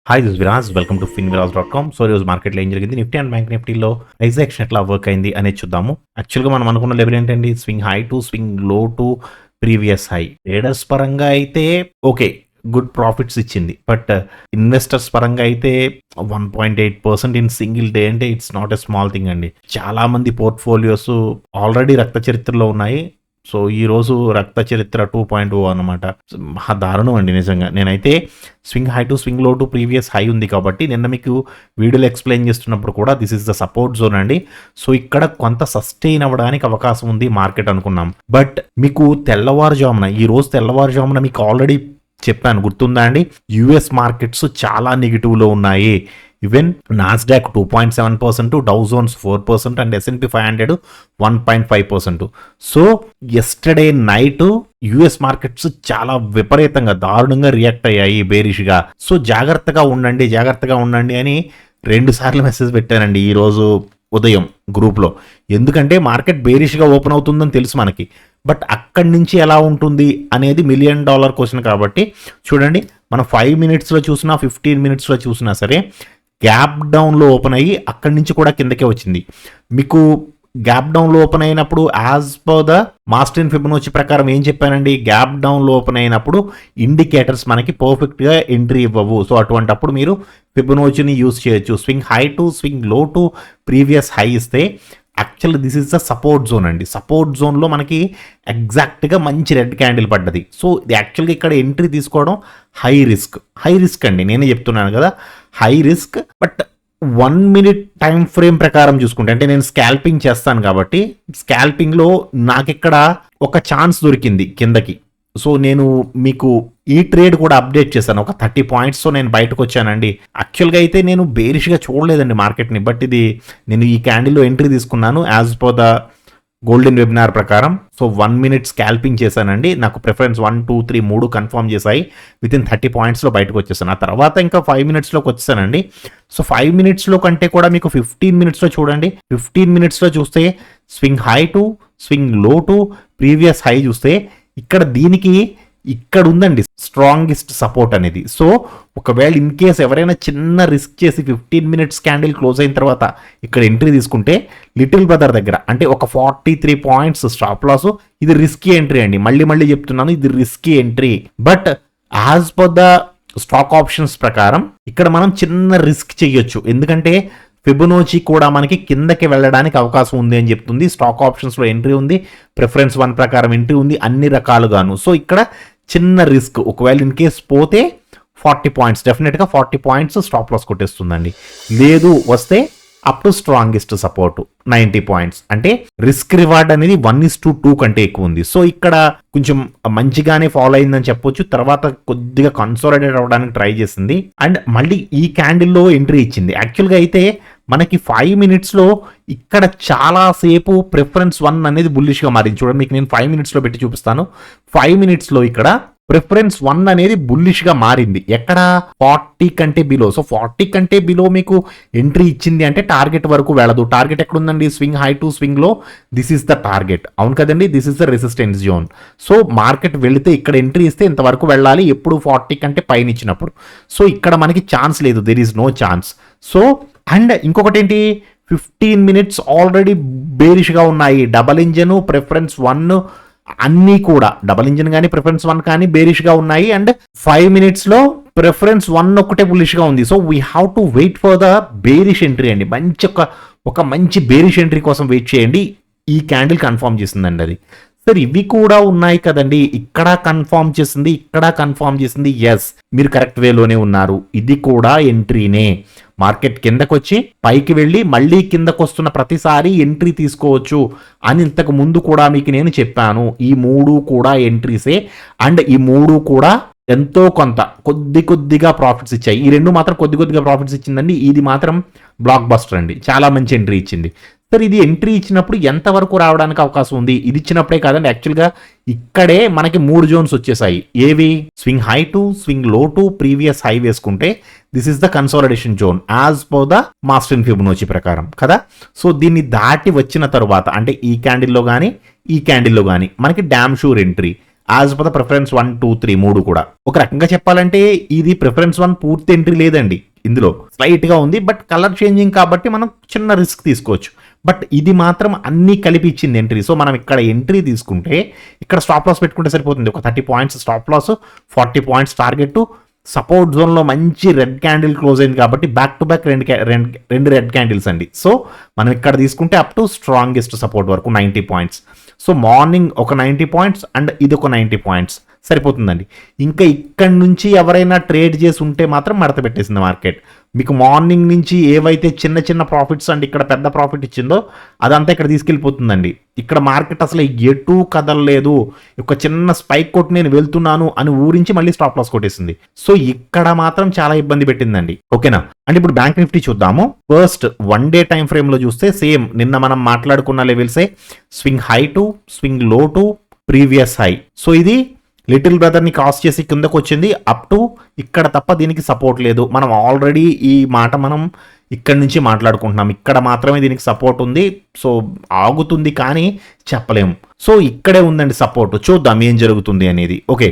Hi this Viraj welcome to finviraz.com. So ఈరోజు మార్కెట్లో ఏం జరిగింది, నిఫ్టీ అండ్ బ్యాంక్ నిఫ్టీలో ప్రైస్ యాక్షన్ ఎట్లా వర్క్ అయింది అనేది చూద్దాము. యాక్చువల్గా మనం అనుకున్న లెవెల్ ఏంటండి, స్వింగ్ హై టు స్వింగ్ లో టు ప్రీవియస్ హై. ట్రేడర్స్ పరంగా అయితే ఓకే, గుడ్ ప్రాఫిట్స్ ఇచ్చింది. బట్ ఇన్వెస్టర్స్ పరంగా అయితే 1.8% ఇన్ సింగిల్ డే అంటే it's not a small thing అండి. చాలా మంది పోర్ట్ఫోలియోస్ ఆల్రెడీ రక్త చరిత్రలో ఉన్నాయి. సో ఈరోజు రక్త చరిత్ర 2.0 అనమాట. మహా దారుణం అండి నిజంగా. నేనైతే స్వింగ్ హై టు స్వింగ్ లో టు ప్రీవియస్ హై ఉంది కాబట్టి నిన్న మీకు వీడియోలో ఎక్స్ప్లెయిన్ చేస్తున్నప్పుడు కూడా this is the support zone అండి. సో ఇక్కడ కొంత సస్టైన్ అవ్వడానికి అవకాశం ఉంది మార్కెట్ అనుకున్నాం. బట్ మీకు ఈ రోజు తెల్లవారుజామున మీకు ఆల్రెడీ చెప్పాను, గుర్తుందా అండి, యుఎస్ మార్కెట్స్ చాలా నెగిటివ్లో ఉన్నాయి. Even Nasdaq 2.7%, Dow Jones 4% and S&P 500 1.5%. So yesterday night US markets చాలా విపరీతంగా దారుణంగా రియాక్ట్ అయ్యాయి బేరిష్గా. సో జాగ్రత్తగా ఉండండి అని 2 సార్లు మెసేజ్ పెట్టానండి ఈరోజు ఉదయం గ్రూప్లో. ఎందుకంటే మార్కెట్ బేరిష్గా ఓపెన్ అవుతుందని తెలుసు మనకి. బట్ అక్కడి నుంచి ఎలా ఉంటుంది అనేది $1 మిలియన్ క్వశ్చన్ కాబట్టి చూడండి, మనం 5 మినిట్స్లో చూసినా 15 మినిట్స్లో చూసినా సరే గ్యాప్ డౌన్లో ఓపెన్ అయ్యి అక్కడి నుంచి కూడా కిందకే వచ్చింది. మీకు గ్యాప్ డౌన్లో ఓపెన్ అయినప్పుడు as per the master Fibonacci ప్రకారం ఏం చెప్పానండి, గ్యాప్ డౌన్లో ఓపెన్ అయినప్పుడు ఇండికేటర్స్ మనకి పర్ఫెక్ట్గా ఎంట్రీ ఇవ్వవు. సో అటువంటప్పుడు మీరు ఫిబొనాచిని యూస్ చేయొచ్చు. స్వింగ్ హై టు స్వింగ్ లో టు ప్రీవియస్ హై ఇస్తే actual this is the support zone అండి. సపోర్ట్ జోన్లో మనకి ఎగ్జాక్ట్గా మంచి రెడ్ క్యాండిల్ పడ్డది. సో ఇది యాక్చువల్గా ఇక్కడ ఎంట్రీ తీసుకోవడం హై రిస్క్ అండి. నేనే చెప్తున్నాను కదా, high risk. But 1 minute time frame ప్రకారం చూసుకుంటే, అంటే నేను స్కాల్పింగ్ చేస్తాను కాబట్టి స్కాల్పింగ్లో నాకు ఇక్కడ ఒక ఛాన్స్ దొరికింది కిందకి. సో నేను మీకు ఈ ట్రేడ్ కూడా అప్డేట్ చేశాను. ఒక 30 పాయింట్స్తో నేను బయటకు వచ్చానండి. యాక్చువల్గా అయితే నేను బేరిష్గా చూడలేదండి మార్కెట్ని. బట్ ఇది నేను ఈ క్యాండిల్లో ఎంట్రీ తీసుకున్నాను as per the golden webinar ప్రకారం. సో 1 మినిట్ స్కాల్పింగ్ చేశానండి. నాకు ప్రిఫరెన్స్ 1, 2, 3 3 కన్ఫర్మ్ చేశాయి. వితిన్ 30 పాయింట్స్లో బయటకు వచ్చేసాను. ఆ తర్వాత ఇంకా 5 మినిట్స్లోకి వచ్చేసానండి. సో 5 మినిట్స్లో కంటే కూడా మీకు 15 మినిట్స్లో చూడండి. 15 మినిట్స్లో చూస్తే స్వింగ్ హై టు స్వింగ్ లో టు ప్రీవియస్ హై చూస్తే ఇక్కడ ఉందండి స్ట్రాంగెస్ట్ సపోర్ట్ అనేది. సో ఒకవేళ ఇన్ కేస్ ఎవరైనా చిన్న రిస్క్ చేసి 15 మినిట్స్ క్యాండిల్ క్లోజ్ అయిన తర్వాత ఇక్కడ ఎంట్రీ తీసుకుంటే లిటిల్ బ్రదర్ దగ్గర అంటే ఒక 43 పాయింట్స్ స్టాప్ లాస్. ఇది రిస్కీ ఎంట్రీ అండి. మళ్ళీ చెప్తున్నాను, ఇది risky entry. But as per the stock options ప్రకారం ఇక్కడ మనం చిన్న రిస్క్ చేయొచ్చు. ఎందుకంటే ఫిబొనాచి కూడా మనకి కిందకి వెళ్ళడానికి అవకాశం ఉంది అని చెప్తుంది. స్టాక్ ఆప్షన్స్లో ఎంట్రీ ఉంది, ప్రిఫరెన్స్ 1 ప్రకారం ఎంట్రీ ఉంది, అన్ని రకాలుగాను. సో ఇక్కడ చిన్న రిస్క్. ఒకవేళ ఇన్ కేస్ పోతే 40 పాయింట్స్, డెఫినెట్గా 40 పాయింట్స్ స్టాప్ లాస్ కొట్టేస్తుందండి. లేదు వస్తే up to strongest support 90 points. అంటే రిస్క్ రివార్డ్ అనేది 1:2 కంటే ఎక్కువ ఉంది. సో ఇక్కడ కొంచెం మంచిగానే ఫాలో అయిందని చెప్పొచ్చు. తర్వాత కొద్దిగా కన్సాలిడేట్ అవ్వడానికి ట్రై చేసింది అండ్ మళ్ళీ ఈ క్యాండిల్లో ఎంట్రీ ఇచ్చింది. యాక్చువల్గా అయితే మనకి 5 మినిట్స్లో ఇక్కడ చాలాసేపు ప్రిఫరెన్స్ 1 అనేది బుల్లిష్గా మారింది. చూడండి, మీకు నేను 5 మినిట్స్లో పెట్టి చూపిస్తాను. 5 మినిట్స్లో ఇక్కడ ప్రిఫరెన్స్ 1 అనేది బుల్లిష్గా మారింది. ఎక్కడ 40 కంటే బిలో. సో 40 కంటే బిలో మీకు ఎంట్రీ ఇచ్చింది అంటే టార్గెట్ వరకు వెళ్ళదు. టార్గెట్ ఎక్కడ ఉందండి, స్వింగ్ హై టు స్వింగ్ లో. This is the target. అవును కదండి, this is the resistance zone. So market వెళితే ఇక్కడ ఎంట్రీ ఇస్తే ఇంతవరకు వెళ్ళాలి, ఎప్పుడు 40 కంటే పైన ఇచ్చినప్పుడు. సో ఇక్కడ మనకి ఛాన్స్ లేదు, there is no chance. So and ఇంకొకటి ఏంటి, 15 మినిట్స్ ఆల్రెడీ బేరిష్గా ఉన్నాయి. డబల్ ఇంజన్ ప్రిఫరెన్స్ 1 అన్నీ కూడా, డబల్ ఇంజిన్ కానీ ప్రిఫరెన్స్ 1 కానీ బేరిష్గా ఉన్నాయి. అండ్ 5 మినిట్స్లో ప్రిఫరెన్స్ 1 ఒక్కటే బుల్లిష్గా ఉంది. So we have to wait for the bearish entry అండి. ఒక మంచి బేరిష్ ఎంట్రీ కోసం వెయిట్ చేయండి. ఈ క్యాండిల్ కన్ఫర్మ్ చేసిందండి అది. సరే ఇవి కూడా ఉన్నాయి కదండి, ఇక్కడ కన్ఫర్మ్ చేసింది. ఎస్, మీరు కరెక్ట్ వేలోనే ఉన్నారు. ఇది కూడా ఎంట్రీనే. మార్కెట్ కిందకు వచ్చి పైకి వెళ్ళి మళ్ళీ కిందకు వస్తున్న ప్రతిసారి ఎంట్రీ తీసుకోవచ్చు అని ఇంతకు ముందు కూడా మీకు నేను చెప్పాను. ఈ 3 కూడా ఎంట్రీసే. అండ్ ఈ 3 కూడా ఎంతో కొంత కొద్దిగా ప్రాఫిట్స్ ఇచ్చాయి. ఈ 2 మాత్రం కొద్దిగా ప్రాఫిట్స్ ఇచ్చిందండి. ఇది మాత్రం బ్లాక్ బస్టర్ అండి, చాలా మంచి ఎంట్రీ ఇచ్చింది. సార్ ఇది ఎంట్రీ ఇచ్చినప్పుడు ఎంతవరకు రావడానికి అవకాశం ఉంది? ఇది ఇచ్చినప్పుడే కాదండి, యాక్చువల్గా ఇక్కడే మనకి 3 జోన్స్ వచ్చేసాయి. ఏవి? స్వింగ్ హై టు స్వింగ్ లో టు ప్రీవియస్ హై వేసుకుంటే this is the consolidation zone as per the master Fibonacci ప్రకారం కదా. సో దీన్ని దాటి వచ్చిన తరువాత అంటే ఈ క్యాండిల్లో కానీ మనకి damn sure entry. As per the preference 1 2 3 3 కూడా. ఒక రకంగా చెప్పాలంటే ఇది ప్రిఫరెన్స్ 1 పూర్తి ఎంట్రీ లేదండి, ఇందులో స్లైట్ గా ఉంది. బట్ కలర్ చేంజింగ్ కాబట్టి మనం చిన్న రిస్క్ తీసుకోవచ్చు. బట్ ఇది మాత్రం అన్ని కలిపి ఇచ్చింది ఎంట్రీ. సో మనం ఇక్కడ ఎంట్రీ తీసుకుంటే ఇక్కడ స్టాప్ లాస్ పెట్టుకుంటే సరిపోతుంది. ఒక 30 points stop loss, 40 points target. Support జోన్లో మంచి రెడ్ క్యాండిల్ క్లోజ్ అయింది కాబట్టి బ్యాక్ టు బ్యాక్ రెండు రెడ్ క్యాండిల్స్ అండి. సో మనం ఇక్కడ తీసుకుంటే అప్ టు స్ట్రాంగెస్ట్ సపోర్ట్ వరకు 90 పాయింట్స్. సో మార్నింగ్ ఒక 90 పాయింట్స్ అండ్ ఇది ఒక 90 పాయింట్స్ సరిపోతుందండి. ఇంకా ఇక్కడ నుంచి ఎవరైనా ట్రేడ్ చేసి ఉంటే మాత్రం మడత పెట్టేసింది మార్కెట్. మీకు మార్నింగ్ నుంచి ఏవైతే చిన్న చిన్న ప్రాఫిట్స్ అండ్ ఇక్కడ పెద్ద ప్రాఫిట్ ఇచ్చిందో అదంతా ఇక్కడ తీసుకెళ్ళిపోతుందండి. ఇక్కడ మార్కెట్ అసలు ఎటు కదలలేదు. ఒక చిన్న స్పైక్ కొట్టి నేను వెళ్తున్నాను అని ఊరించి మళ్ళీ స్టాప్ లాస్ కొట్టేసింది. సో ఇక్కడ మాత్రం చాలా ఇబ్బంది పెట్టిందండి. ఓకేనా. అండ్ ఇప్పుడు బ్యాంక్ నిఫ్టీ చూద్దాము. ఫస్ట్ 1 డే టైం ఫ్రేమ్ లో చూస్తే సేమ్ నిన్న మనం మాట్లాడుకున్న లెవెల్సే, స్వింగ్ హై టు స్వింగ్ లో టు ప్రీవియస్ హై. సో ఇది లిటిల్ బ్రదర్ ని క్రాస్ చేసి కిందకు వచ్చింది అప్ టు ఇక్కడ తప్ప దీనికి సపోర్ట్ లేదు. మనం ఆల్రెడీ ఈ మాట మనం ఇక్కడ నుంచి మాట్లాడుకుంటున్నాం. ఇక్కడ మాత్రమే దీనికి సపోర్ట్ ఉంది. సో ఆగుతుంది కానీ చెప్పలేము. సో ఇక్కడే ఉందండి సపోర్ట్. చూద్దాం ఏం జరుగుతుంది అనేది. ఓకే.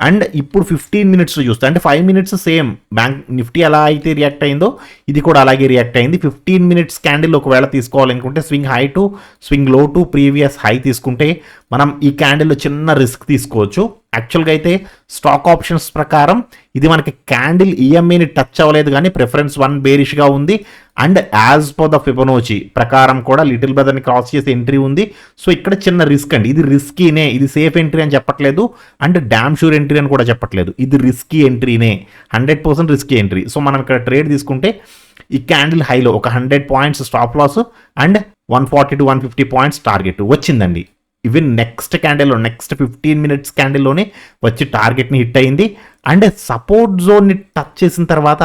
అండ్ ఇప్పుడు 15 మినిట్స్ చూస్తే అంటే 5 మినిట్స్ సేమ్ బ్యాంక్ నిఫ్టీ ఎలా అయితే రియాక్ట్ అయిందో ఇది కూడా అలాగే రియాక్ట్ అయింది. 15 మినిట్స్ క్యాండిల్ ఒకవేళ తీసుకోవాలనుకుంటే స్వింగ్ హై టు స్వింగ్ లో టు ప్రీవియస్ హై తీసుకుంటే మనం ఈ క్యాండిల్లో చిన్న రిస్క్ తీసుకోవచ్చు. యాక్చువల్గా అయితే స్టాక్ ఆప్షన్స్ ప్రకారం ఇది మనకి క్యాండిల్ ఈఎంఐని టచ్ అవ్వలేదు కానీ ప్రిఫరెన్స్ 1 బేరిష్గా ఉంది. And as per the Fibonacci ప్రకారం కూడా లిటిల్ బ్రదర్ని క్రాస్ చేసే ఎంట్రీ ఉంది. సో ఇక్కడ చిన్న రిస్క్ అండి. ఇది రిస్కీనే, ఇది సేఫ్ ఎంట్రీ అని చెప్పట్లేదు అండ్ డామ్ షూర్ ఎంట్రీ అని కూడా చెప్పట్లేదు. ఇది రిస్కీ ఎంట్రీనే, 100% రిస్కీ ఎంట్రీ. సో మనం ఇక్కడ ట్రేడ్ తీసుకుంటే ఈ క్యాండిల్ హైలో ఒక 100 points stop loss and 140 to 150 points target వచ్చిందండి. ఈవెన్ నెక్స్ట్ క్యాండిల్లో నెక్స్ట్ 15 మినిట్స్ క్యాండిల్లోనే వచ్చి టార్గెట్ని హిట్ అయింది. అండ్ సపోర్ట్ జోన్ని టచ్ చేసిన తర్వాత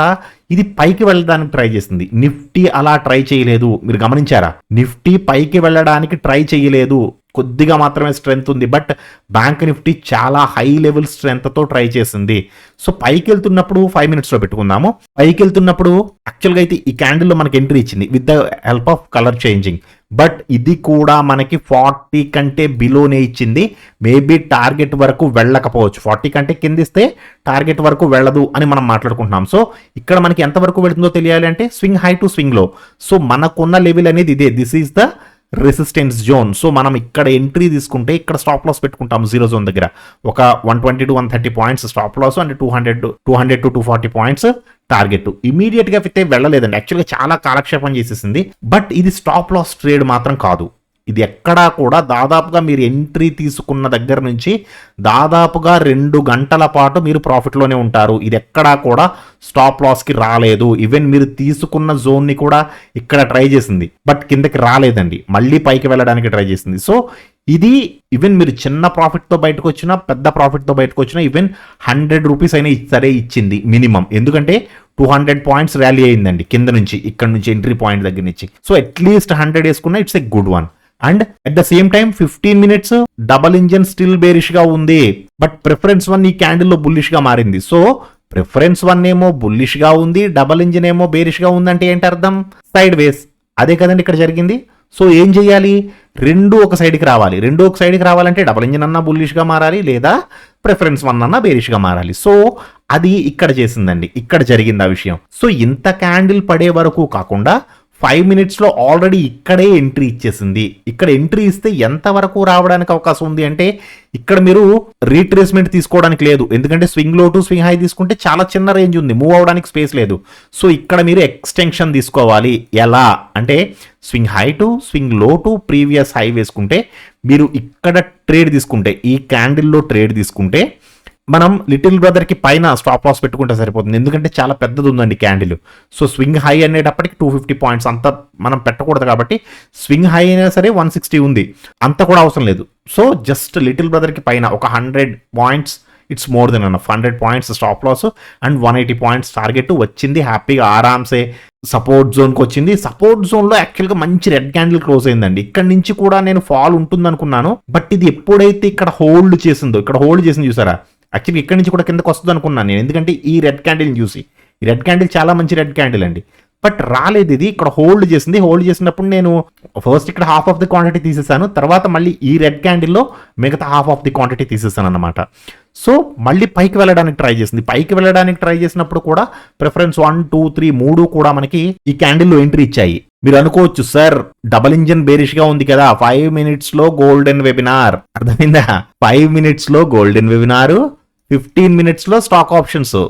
ఇది పైకి వెళ్ళడానికి ట్రై చేసింది. నిఫ్టీ అలా ట్రై చేయలేదు. మీరు గమనించారా? నిఫ్టీ పైకి వెళ్ళడానికి ట్రై చేయలేదు. కొద్దిగా మాత్రమే స్ట్రెంత్ ఉంది. బట్ బ్యాంక్ నిఫ్టీ చాలా హై లెవెల్ స్ట్రెంత్తో ట్రై చేసింది. సో పైకి వెళ్తున్నప్పుడు 5 మినిట్స్లో పెట్టుకుందాము. పైకి వెళ్తున్నప్పుడు యాక్చువల్గా అయితే ఈ క్యాండిల్లో మనకి ఎంట్రీ ఇచ్చింది with the help of colour changing. But ఇది కూడా మనకి 40 కంటే బిలోనే ఇచ్చింది. మేబీ టార్గెట్ వరకు వెళ్ళకపోవచ్చు. 40 కంటే కింద ఇస్తే టార్గెట్ వరకు వెళ్ళదు అని మనం మాట్లాడుకుంటున్నాం. సో ఇక్కడ మనకి ఎంతవరకు వెళుతుందో తెలియాలి అంటే swing high to swing low. So మనకున్న లెవెల్ అనేది ఇదే. This is the resistance zone. So మనం ఇక్కడ ఎంట్రీ తీసుకుంటే ఇక్కడ స్టాప్ లాస్ పెట్టుకుంటాం జీరో జోన్ దగ్గర ఒక 120 to 130 points stop loss and 200 to 240 points target. Immediate గా అయితే వెళ్ళలేదండి. యాక్చువల్గా చాలా కాలక్షేపం చేసేసింది. బట్ ఇది స్టాప్ లాస్ ట్రేడ్ మాత్రం కాదు. ఇది ఎక్కడా కూడా దాదాపుగా మీరు ఎంట్రీ తీసుకున్న దగ్గర నుంచి దాదాపుగా 2 గంటల పాటు మీరు ప్రాఫిట్లోనే ఉంటారు. ఇది ఎక్కడా కూడా స్టాప్ లాస్కి రాలేదు. ఈవెన్ మీరు తీసుకున్న జోన్ని కూడా ఇక్కడ ట్రై చేసింది బట్ కిందకి రాలేదండి. మళ్ళీ పైకి వెళ్ళడానికి ట్రై చేసింది. సో ఇది ఈవెన్ మీరు చిన్న ప్రాఫిట్తో బయటకు వచ్చినా పెద్ద ప్రాఫిట్తో బయటకు వచ్చినా ఈవెన్ 100 రూపీస్ అయినా సరే ఇచ్చింది మినిమం. ఎందుకంటే 200 పాయింట్స్ ర్యాలీ అయిందండి కింద నుంచి, ఇక్కడ నుంచి ఎంట్రీ పాయింట్ దగ్గర నుంచి. సో అట్లీస్ట్ 100 వేసుకున్నా it's a good one. And at the same time 15 minutes double engine still bearish గా ఉంది. బట్ ప్రిఫరెన్స్ 1 ఈ క్యాండిల్లో బుల్లిష్ గా మారింది. సో ప్రిఫరెన్స్ 1 ఏమో బుల్లిష్ గా ఉంది, డబల్ ఇంజన్ ఏమో బేరిష్ గా ఉంది. అంటే ఏంటి అర్థం? సైడ్ వేస్. అదే కదండి ఇక్కడ జరిగింది. సో ఏం చేయాలి? రెండు ఒక సైడ్కి రావాలి. రెండు ఒక సైడ్కి రావాలంటే డబల్ ఇంజన్ అన్నా బుల్లిష్గా మారాలి లేదా ప్రిఫరెన్స్ 1 అన్నా బేరిష్గా మారాలి. సో అది ఇక్కడ చేసిందండి. ఇక్కడ జరిగింది ఆ విషయం. సో ఇంత క్యాండిల్ పడే వరకు కాకుండా 5 మినిట్స్లో ఆల్రెడీ ఇక్కడే ఎంట్రీ ఇచ్చేసింది. ఇక్కడ ఎంట్రీ ఇస్తే ఎంతవరకు రావడానికి అవకాశం ఉంది అంటే ఇక్కడ మీరు రీట్రేస్మెంట్ తీసుకోవడానికి లేదు. ఎందుకంటే స్వింగ్ లో టు స్వింగ్ హై తీసుకుంటే చాలా చిన్న రేంజ్ ఉంది, మూవ్ అవడానికి స్పేస్ లేదు. సో ఇక్కడ మీరు ఎక్స్టెన్షన్ తీసుకోవాలి. ఎలా అంటే స్వింగ్ హై టు స్వింగ్ లో టు ప్రీవియస్ హై వేసుకుంటే మీరు ఇక్కడ ట్రేడ్ తీసుకుంటే ఈ క్యాండిల్లో ట్రేడ్ తీసుకుంటే మనం లిటిల్ బ్రదర్కి పైన స్టాప్ లాస్ పెట్టుకుంటే సరిపోతుంది. ఎందుకంటే చాలా పెద్దది ఉందండి క్యాండిల్. సో స్వింగ్ హై అనేటప్పటికి 250 పాయింట్స్ అంత మనం పెట్టకూడదు కాబట్టి స్వింగ్ హై అయినా సరే 160 ఉంది, అంత కూడా అవసరం లేదు. సో జస్ట్ లిటిల్ బ్రదర్కి పైన ఒక 100 points it's more than enough. 100 points stop loss and 180 points target వచ్చింది. హ్యాపీగా ఆరామ్సే సపోర్ట్ జోన్కి వచ్చింది. సపోర్ట్ జోన్లో యాక్చువల్గా మంచి రెడ్ క్యాండిల్ క్లోజ్ అయిందండి. ఇక్కడ నుంచి కూడా నేను ఫాల్ ఉంటుంది అనుకున్నాను. బట్ ఇది ఎప్పుడైతే ఇక్కడ హోల్డ్ చేసిందో, ఇక్కడ హోల్డ్ చేసింది చూసారా, యాక్చువల్లీ ఇక్కడ నుంచి కూడా కిందకు వస్తుంది అనుకున్నాను నేను. ఎందుకంటే ఈ రెడ్ క్యాండిల్ని చూసి, ఈ రెడ్ క్యాండిల్ చాలా మంచి రెడ్ క్యాండిల్ అండి. బట్ రాలేదు, ఇది ఇక్కడ హోల్డ్ చేసినప్పుడు నేను ఫస్ట్ ఇక్కడ హాఫ్ ఆఫ్ ది క్వాంటిటీ తీసేసాను, తర్వాత మళ్ళీ ఈ రెడ్ క్యాండిల్లో మిగతా హాఫ్ ఆఫ్ ది క్వాంటిటీ తీసేసాను అనమాట. సో మళ్ళీ పైకి వెళ్ళడానికి ట్రై చేసినప్పుడు కూడా ప్రిఫరెన్స్ 1, 2, 3 3 కూడా మనకి ఈ క్యాండిల్లో ఎంట్రీ ఇచ్చాయి. మీరు అనుకోవచ్చు సార్ డబల్ ఇంజన్ బేరిష్ గా ఉంది కదా, 5 minutes లో గోల్డెన్ వెబినార్, అర్థమైందా? 5 minutes లో గోల్డెన్ వెబినార్, 15 minutes లో స్టాక్ ఆప్షన్స్.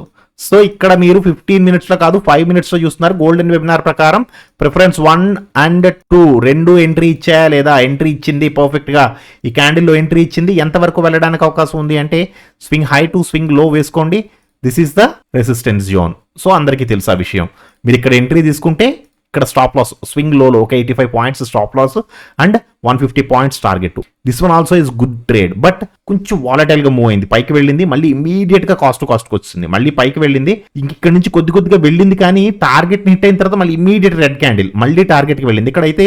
సో ఇక్కడ మీరు 15 minutes లో కాదు 5 minutes లో చూస్తున్నారు. గోల్డెన్ వెబినార్ ప్రకారం ప్రిఫరెన్స్ 1 and 2 రెండు ఎంట్రీ ఇచ్చాయా లేదా? ఎంట్రీ ఇచ్చింది పర్ఫెక్ట్ గా, ఈ క్యాండిల్లో ఎంట్రీ ఇచ్చింది. ఎంతవరకు వెళ్ళడానికి అవకాశం ఉంది అంటే స్వింగ్ హై టు స్వింగ్ లో వేసుకోండి. This is the resistance zone. So అందరికీ తెలుసు ఆ విషయం. మీరు ఇక్కడ ఎంట్రీ తీసుకుంటే ఇక్కడ స్టాప్ లాస్ స్వింగ్ లోలో ఒక 85 points stop loss and 150 points target. This one also is good trade, but కొంచెం వాలటైల్ గా మూవ్ అయింది, పైకి వెళ్ళింది, మళ్ళీ ఇమీడియట్ గా కాస్ట్ వచ్చింది, మళ్ళీ పైకి వెళ్ళింది, ఇక్కడ నుంచి కొద్దిగా వెళ్ళింది, కానీ టార్గెట్ హిట్ అయిన తర్వాత మళ్ళీ ఇమీడియట్ రెడ్ క్యాండిల్ మళ్ళీ టార్గెట్ కి వెళ్ళింది. ఇక్కడైతే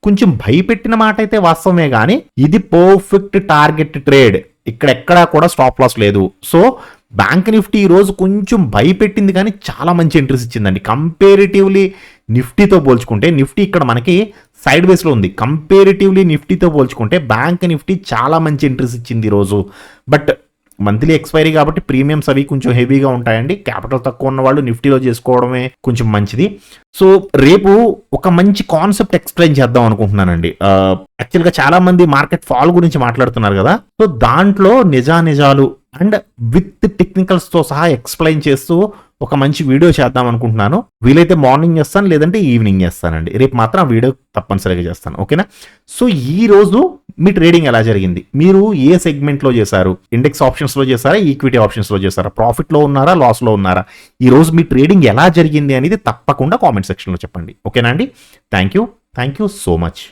కొంచెం భయపెట్టిన మాట అయితే వాస్తవమే, కానీ ఇది పర్ఫెక్ట్ టార్గెట్ ట్రేడ్. ఇక్కడ ఎక్కడా కూడా స్టాప్ లాస్ లేదు. సో బ్యాంక్ నిఫ్టీ ఈ రోజు కొంచెం భయపెట్టింది, కానీ చాలా మంచి ఎంట్రీస్ ఇచ్చిందండి. కంపేరిటివ్లీ నిఫ్టీతో పోల్చుకుంటే నిఫ్టీ ఇక్కడ మనకి సైడ్ వేస్లో ఉంది. కంపేరిటివ్లీ నిఫ్టీతో పోల్చుకుంటే బ్యాంక్ నిఫ్టీ చాలా మంచి ఎంట్రీస్ ఇచ్చింది ఈరోజు. బట్ మంత్లీ ఎక్స్పైరీ కాబట్టి ప్రీమియమ్స్ అవి కొంచెం హెవీగా ఉంటాయండి. క్యాపిటల్ తక్కువ ఉన్న వాళ్ళు నిఫ్టీలో చేసుకోవడమే కొంచెం మంచిది. సో రేపు ఒక మంచి కాన్సెప్ట్ ఎక్స్ప్లెయిన్ చేద్దాం అనుకుంటున్నానండి. యాక్చువల్గా చాలా మంది మార్కెట్ ఫాల్ గురించి మాట్లాడుతున్నారు కదా, సో దాంట్లో నిజాలు అండ్ విత్ టెక్నికల్స్ తో సహా ఎక్స్ప్లెయిన్ చేస్తూ ఒక మంచి వీడియో చేద్దాం అనుకుంటున్నాను. వీలైతే మార్నింగ్ చేస్తాను, లేదంటే ఈవినింగ్ చేస్తానండి. రేపు మాత్రం ఆ వీడియో తప్పనిసరిగా చేస్తాను, ఓకేనా? సో ఈ రోజు మీ ట్రేడింగ్ ఎలా జరిగింది? మీరు ఏ సెగ్మెంట్ లో చేశారు? ఇండెక్స్ ఆప్షన్స్ లో చేశారా, ఈక్విటీ ఆప్షన్స్ లో చేశారా, ప్రాఫిట్ లో ఉన్నారా, లాస్ లో ఉన్నారా? ఈ రోజు మీ ట్రేడింగ్ ఎలా జరిగింది అనేది తప్పకుండా కామెంట్ సెక్షన్ లో చెప్పండి, ఓకేనా అండి? Thank you so much.